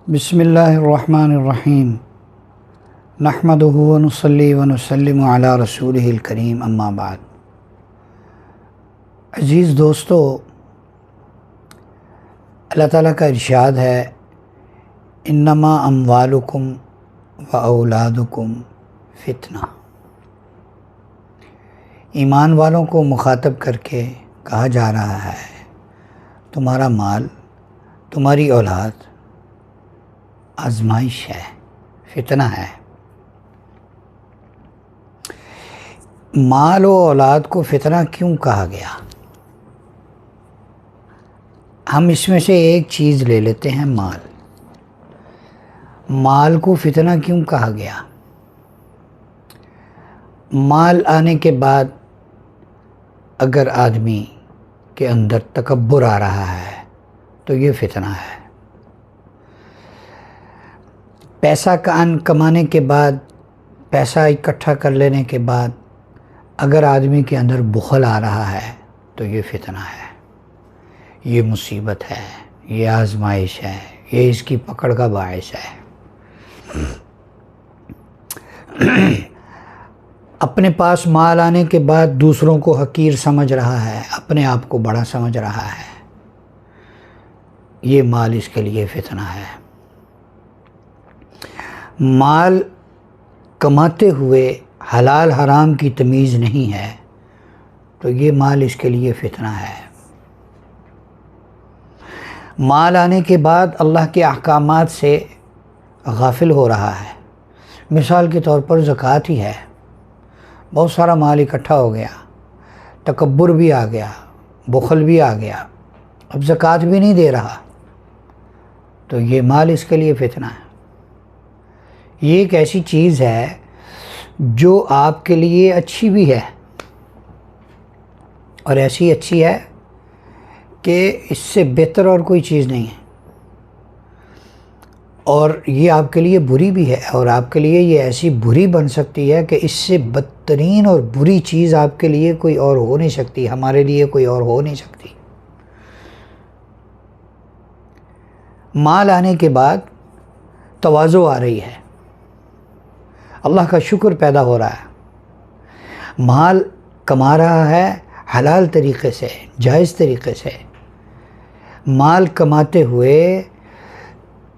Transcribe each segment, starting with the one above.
बिस्मिल्लाहिर्रहमानिर्रहीम नहमदुहु व नुसल्ली व नुसल्लिमु अला रसूलिहिल करीम अम्मा बाद। अज़ीज़ दोस्तों, अल्लाह ताला का इरशाद है, इन्नमा अम्वालुकुम व औलादुकुम फ़ितना। ईमान वालों को मुखातब करके कहा जा रहा है, तुम्हारा माल, तुम्हारी औलाद आजमाइश है, फितना है। माल और औलाद को फितना क्यों कहा गया? हम इसमें से एक चीज़ ले लेते हैं, माल। माल को फितना क्यों कहा गया? माल आने के बाद अगर आदमी के अंदर तकब्बुर आ रहा है तो ये फितना है। पैसा कमाने के बाद, पैसा इकट्ठा कर लेने के बाद अगर आदमी के अंदर बुखल आ रहा है तो ये फितना है, ये मुसीबत है, ये आजमाइश है, ये इसकी पकड़ का बायस है। अपने पास माल आने के बाद दूसरों को हकीर समझ रहा है, अपने आप को बड़ा समझ रहा है, ये माल इसके लिए फितना है। माल कमाते हुए हलाल हराम की तमीज़ नहीं है तो ये माल इसके लिए फितना है। माल आने के बाद अल्लाह के अहकामात से गाफिल हो रहा है। मिसाल के तौर पर ज़कात ही है, बहुत सारा माल इकट्ठा हो गया, तकब्बुर भी आ गया, बुखल भी आ गया, अब ज़कात भी नहीं दे रहा, तो ये माल इसके लिए फितना है। ये एक ऐसी चीज़ है जो आपके लिए अच्छी भी है और ऐसी अच्छी है कि इससे बेहतर और कोई चीज़ नहीं है, और ये आपके लिए बुरी भी है, और आपके लिए ये ऐसी बुरी बन सकती है कि इससे बदतरीन और बुरी चीज़ आपके लिए कोई और हो नहीं सकती, हमारे लिए कोई और हो नहीं सकती। माल आने के बाद तवाज़ो आ रही है, अल्लाह का शुक्र पैदा हो रहा है। माल कमा रहा है हलाल तरीक़े से, जायज़ तरीक़े से। माल कमाते हुए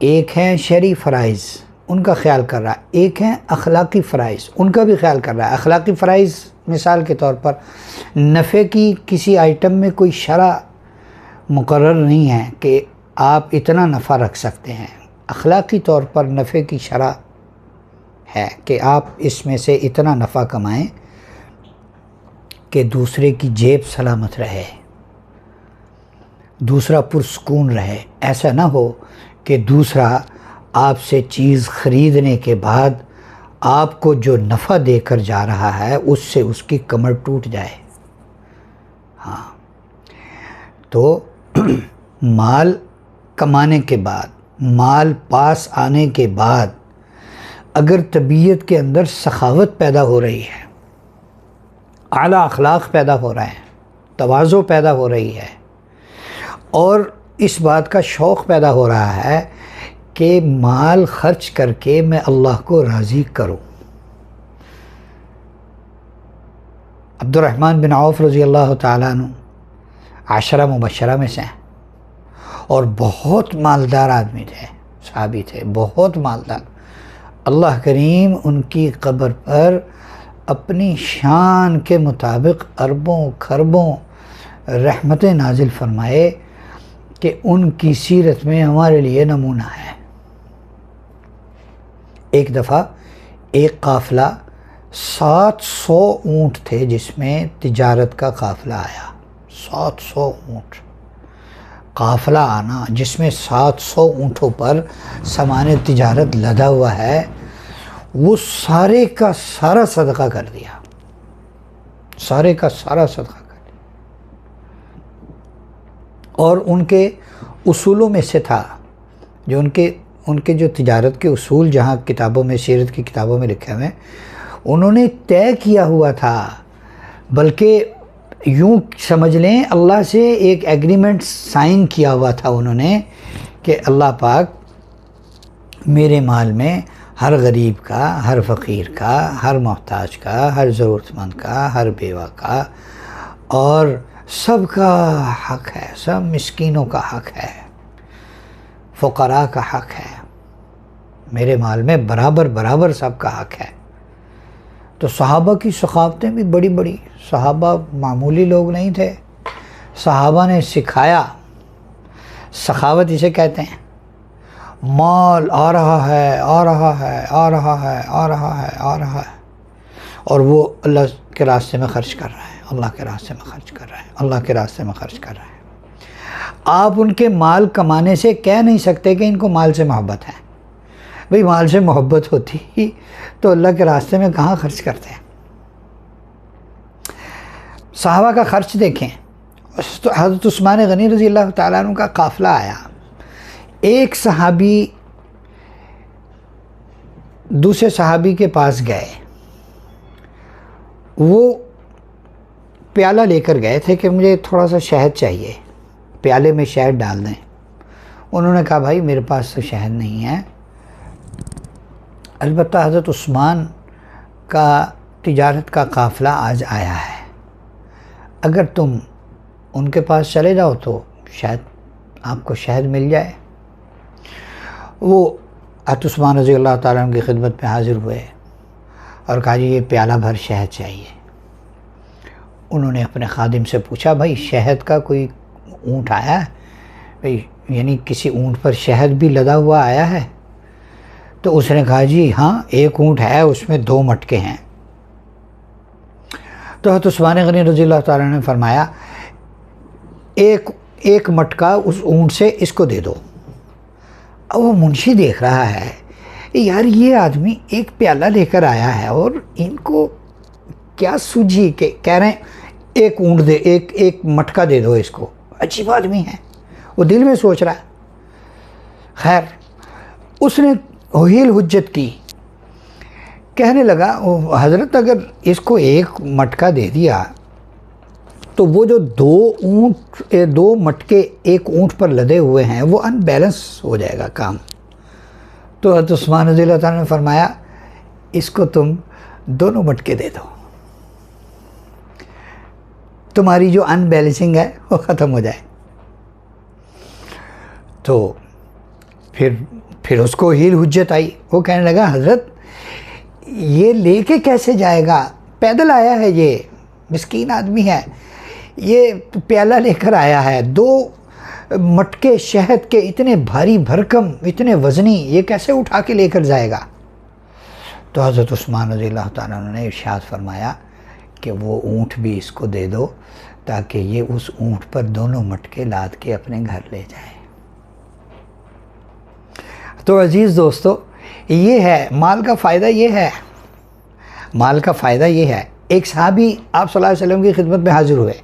एक हैं शरई फ़राइज़, उनका ख्याल कर रहा है, एक हैं अखलाक़ी फ़राइज़, उनका भी ख्याल कर रहा है। अखलाक़ी फ़राइज़ मिसाल के तौर पर नफ़े की किसी आइटम में कोई शरा मुकर्रर नहीं है कि आप इतना नफ़ा रख सकते हैं। अखलाक़ी तौर पर नफ़े की शरा है कि आप इसमें से इतना नफ़ा कमाएं कि दूसरे की जेब सलामत रहे, दूसरा पुरसकून रहे। ऐसा ना हो कि दूसरा आपसे चीज़ ख़रीदने के बाद आपको जो नफ़ा देकर जा रहा है उससे उसकी कमर टूट जाए। हाँ, तो माल कमाने के बाद, माल पास आने के बाद अगर तबीयत के अंदर सखावत पैदा हो रही है, आला अखलाक पैदा हो रहे हैं, तवाज़ो पैदा हो रही है, और इस बात का शौक़ पैदा हो रहा है कि माल ख़र्च करके मैं अल्लाह को राज़ी करूँ। अब्दुर्रहमान बिन औफ़ रज़ी अल्लाह ताला अन्हु आशरा मुबश्शरा में से हैं और बहुत मालदार आदमी थे, सहाबी थे, बहुत मालदार। अल्लाह करीम उनकी कब्र पर अपनी शान के मुताबिक अरबों खरबों रहमतें नाजिल फरमाए कि उनकी सीरत में हमारे लिए नमूना है। एक दफ़ा एक काफ़िला 700 ऊँट थे जिसमें तिजारत का काफ़िला आया। 700 ऊँट काफ़िला आना जिसमें 700 ऊँटों पर सामान तिजारत लदा हुआ है, वो सारे का सारा सदका कर दिया, सारे का सारा सदका कर दिया। और उनके उसूलों में से था, जो उनके जो तिजारत के उसूल जहाँ किताबों में, सीरत की किताबों में लिखे हुए, उन्होंने तय किया हुआ था, बल्कि यूँ समझ लें अल्लाह से एक एग्रीमेंट साइन किया हुआ था उन्होंने कि अल्लाह पाक मेरे माल में हर गरीब का, हर फ़कीर का, हर मोहताज का, हर ज़रूरतमंद का, हर बेवा का और सबका हक़ है, सब मिस्कीनों का हक़ है, फ़ुक़रा का हक़ है। मेरे माल में बराबर बराबर सबका हक़ है। तो सहाबा की सखावतें भी बड़ी बड़ी, सहाबा मामूली लोग नहीं थे। सहाबा ने सिखाया, सखावत इसे कहते हैं। माल आ रहा है, आ रहा है, आ रहा है, आ रहा है, आ रहा है, और वो अल्लाह के रास्ते में ख़र्च कर रहा है, अल्लाह के रास्ते में ख़र्च कर रहा है, अल्लाह के रास्ते में ख़र्च कर रहा है। आप उनके माल कमाने से कह नहीं सकते कि इनको माल से मोहब्बत है। भाई माल से मोहब्बत होती ही तो अल्लाह के रास्ते में कहाँ ख़र्च करते हैं। सहाबा का ख़र्च देखें। तो हज़रत उस्मान गनी रज़ी अल्लाह तआला अन्हु का काफ़िला आया। एक सहाबी दूसरे सहाबी के पास गए, वो प्याला लेकर गए थे कि मुझे थोड़ा सा शहद चाहिए, प्याले में शहद डाल दें। उन्होंने कहा भाई मेरे पास तो शहद नहीं है, अलबत्ता हज़रत उस्मान का तिजारत का काफ़िला आज आया है, अगर तुम उनके पास चले जाओ तो शायद आपको शहद मिल जाए। वो हज़रत उस्मान रज़ी अल्लाह तआला अन्हु की खिदमत में हाज़िर हुए और कहा जी ये प्याला भर शहद चाहिए। उन्होंने अपने खादिम से पूछा भाई शहद का कोई ऊँट आया है, भाई यानी किसी ऊँट पर शहद भी लदा हुआ आया है? तो उसने कहा जी हाँ, एक ऊँट है, उसमें 2 मटके हैं। तो हज़रत उस्मान गनी रज़ी अल्लाह तआला ने फरमाया एक मटका उस ऊँट से इसको दे दो। अब वो मुंशी देख रहा है यार ये आदमी एक प्याला लेकर आया है और इनको क्या सूझी के कह रहे हैं एक ऊँट दे, एक मटका दे दो इसको, अजीब आदमी है, वो दिल में सोच रहा है। खैर उसने हील हुज्जत की, कहने लगा हज़रत अगर इसको एक मटका दे दिया तो वो जो 2 मटके एक ऊँट पर लदे हुए हैं वो अनबैलेंस हो जाएगा काम। तो हज़रत उस्मान रज़ी अल्लाह तआला ने फरमाया इसको तुम 2 मटके दे दो, तुम्हारी जो अनबैलेंसिंग है वो ख़त्म हो जाए। तो फिर उसको हील हुज्जत आई। वो कहने लगा हज़रत ये लेके कैसे जाएगा, पैदल आया है, ये मिस्कीन आदमी है, ये प्याला लेकर आया है, 2 मटके शहद के इतने भारी भरकम, इतने वज़नी, ये कैसे उठा के लेकर जाएगा। तो हज़रत उस्मान रज़ी अल्लाह तआला ने इरशाद फरमाया कि वो ऊँट भी इसको दे दो ताकि ये उस ऊँट पर 2 मटके लाद के अपने घर ले जाए। तो अज़ीज़ दोस्तों ये है माल का फ़ायदा, ये है माल का फ़ायदा ये है। एक सहाबी आप सल्लल्लाहु अलैहि वसल्लम की खिदमत में हाज़िर हुए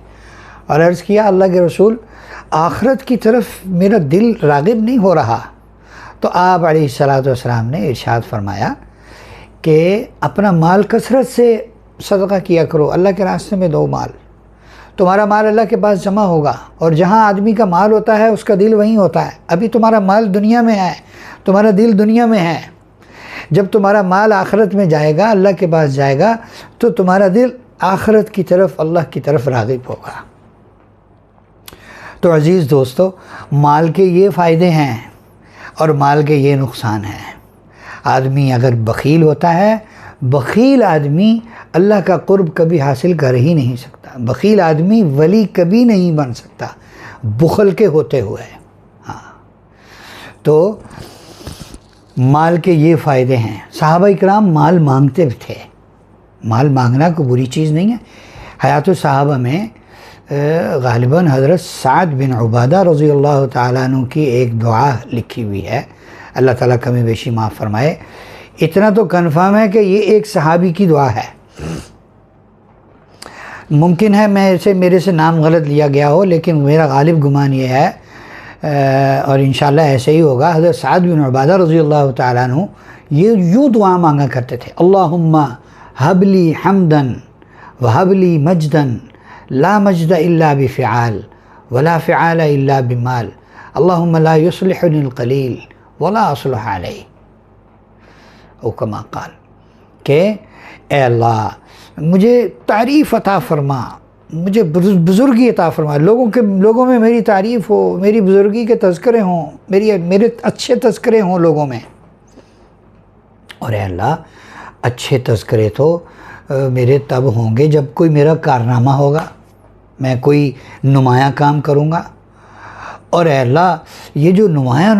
और अर्ज़ किया अल्लाह के रसूल आखिरत की तरफ मेरा दिल राग़िब नहीं हो रहा। तो आप अलैहिस्सलातु वस्सलाम ने इरशाद फरमाया कि अपना माल कसरत से सदका किया करो, अल्लाह के रास्ते में दो माल, तुम्हारा माल अल्लाह के पास जमा होगा। और जहाँ आदमी का माल होता है उसका दिल वहीं होता है। अभी तुम्हारा माल दुनिया में है, तुम्हारा दिल दुनिया में है। जब तुम्हारा माल आखिरत में जाएगा, अल्लाह के पास जाएगा, तो तुम्हारा दिल आखिरत की तरफ, अल्लाह की तरफ राग़िब होगा। तो अज़ीज़ दोस्तों, माल के ये फ़ायदे हैं और माल के ये नुकसान हैं। आदमी अगर बख़ील होता है, बख़ील आदमी अल्लाह का क़ुर्ब कभी हासिल कर ही नहीं सकता। बख़ील आदमी वली कभी नहीं बन सकता बुख़ल के होते हुए। हाँ, तो माल के ये फ़ायदे हैं। सहाबा इकराम माल मांगते भी थे। माल मांगना कोई बुरी चीज़ नहीं है। हयात सहाबा में ग़ालिबन हज़रत साद बिन उबादा रज़ी अल्लाह तआला अन्हु की एक दुआ लिखी हुई है, अल्लाह ताला कमी बेशी माफ़ फरमाए। इतना तो कन्फर्म है कि ये एक सहाबी की दुआ है। मुमकिन है मेरे से नाम गलत लिया गया हो, लेकिन मेरा गालिब गुमान ये है और इंशाअल्लाह ऐसे ही होगा। हज़रत साद बिन उबादा रज़ी अल्लाह तआला अन्हु ये यूँ दुआ मांगा करते थे, अल्लाहुम्मा हबली हमदन व हबली मजदन ला मजद इल्ला बिफ़िआल वला फ़िआल इल्ला बिमाल अल्लाहुम्मा ला युस्लिहुनिल क़लील वला अस्लुह अलैहि। ओ कमा काल के ए अल्लाह मुझे तारीफ़ अता फरमा, मुझे बुज़ुर्गी अता फरमा, लोगों में मेरी तारीफ़ हो, मेरी बुज़ुर्गी के तज़किरे हों, मेरे अच्छे तज़किरे हों लोगों में। और ए अल्लाह अच्छे तज़किरे तो मेरे तब होंगे जब कोई मेरा कारनामा होगा, मैं कोई नुमाया काम करूँगा। और ए अल्लाह ये जो नुमाया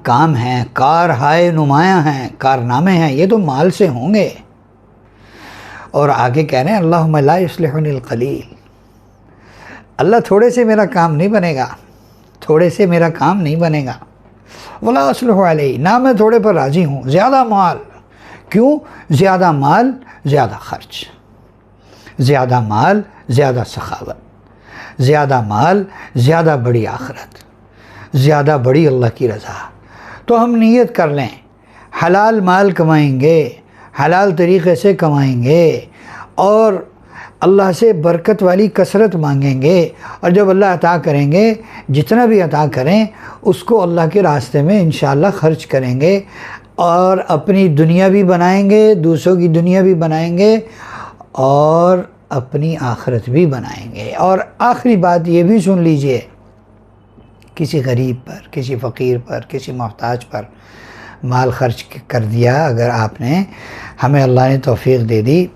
काम हैं, कार हाय नुमाया हैं, कारनामे हैं, ये तो माल से होंगे। और आगे कह रहे हैं अल्लाहुम्मा ला युस्लिहुनिल क़लील, अल्लाह थोड़े से मेरा काम नहीं बनेगा, थोड़े से मेरा काम नहीं बनेगा। वला अस्लुहु अलैहि, ना मैं थोड़े पर राज़ी हूँ। ज़्यादा माल, क्यों? ज़्यादा माल ज़्यादा ख़र्च, ज़्यादा माल ज़्यादा सखावत, ज़्यादा माल ज़्यादा बड़ी आखिरत, ज़्यादा बड़ी अल्लाह की रज़ा। तो हम नीयत कर लें हलाल माल कमाएंगे, हलाल तरीक़े से कमाएंगे और अल्लाह से बरकत वाली कसरत मांगेंगे। और जब अल्लाह अता करेंगे, जितना भी अता करें उसको अल्लाह के रास्ते में इंशाअल्लाह ख़र्च करेंगे और अपनी दुनिया भी बनाएंगे, दूसरों की दुनिया भी बनाएंगे और अपनी आखिरत भी बनाएंगे। और आखिरी बात ये भी सुन लीजिए, किसी गरीब पर, किसी फ़कीर पर, किसी मोहताज पर माल खर्च कर दिया, अगर आपने, हमें अल्लाह ने तौफ़ीक़ दे दी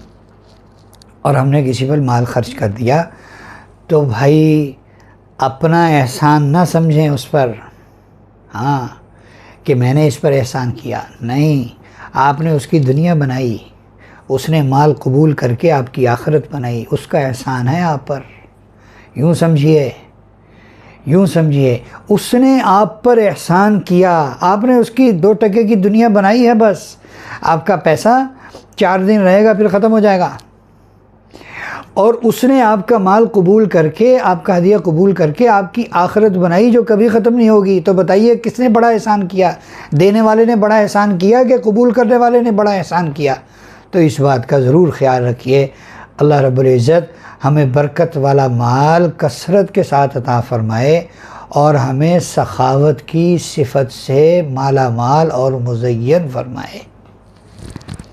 और हमने किसी पर माल खर्च कर दिया, तो भाई अपना एहसान ना समझें उस पर, हाँ, कि मैंने इस पर एहसान किया। नहीं, आपने उसकी दुनिया बनाई, उसने माल कबूल करके आपकी आखिरत बनाई, उसका एहसान है आप पर। यूँ समझिए, यूँ समझिए, उसने आप पर एहसान किया, आपने उसकी 2 टके की दुनिया बनाई है। बस आपका पैसा 4 दिन रहेगा फिर ख़त्म हो जाएगा, और उसने आपका माल कबूल करके, आपका हदिया कबूल करके आपकी आखिरत बनाई जो कभी ख़त्म नहीं होगी। तो बताइए किसने बड़ा एहसान किया? देने वाले ने बड़ा एहसान किया कि कबूल करने वाले ने बड़ा एहसान किया? तो इस बात का ज़रूर ख़्याल रखिए। अल्लाह रब्बुल इज़्ज़त हमें बरकत वाला माल कसरत के साथ अता फ़रमाए और हमें सखावत की सिफ़त से माला माल और मुज़य्यन फ़रमाए।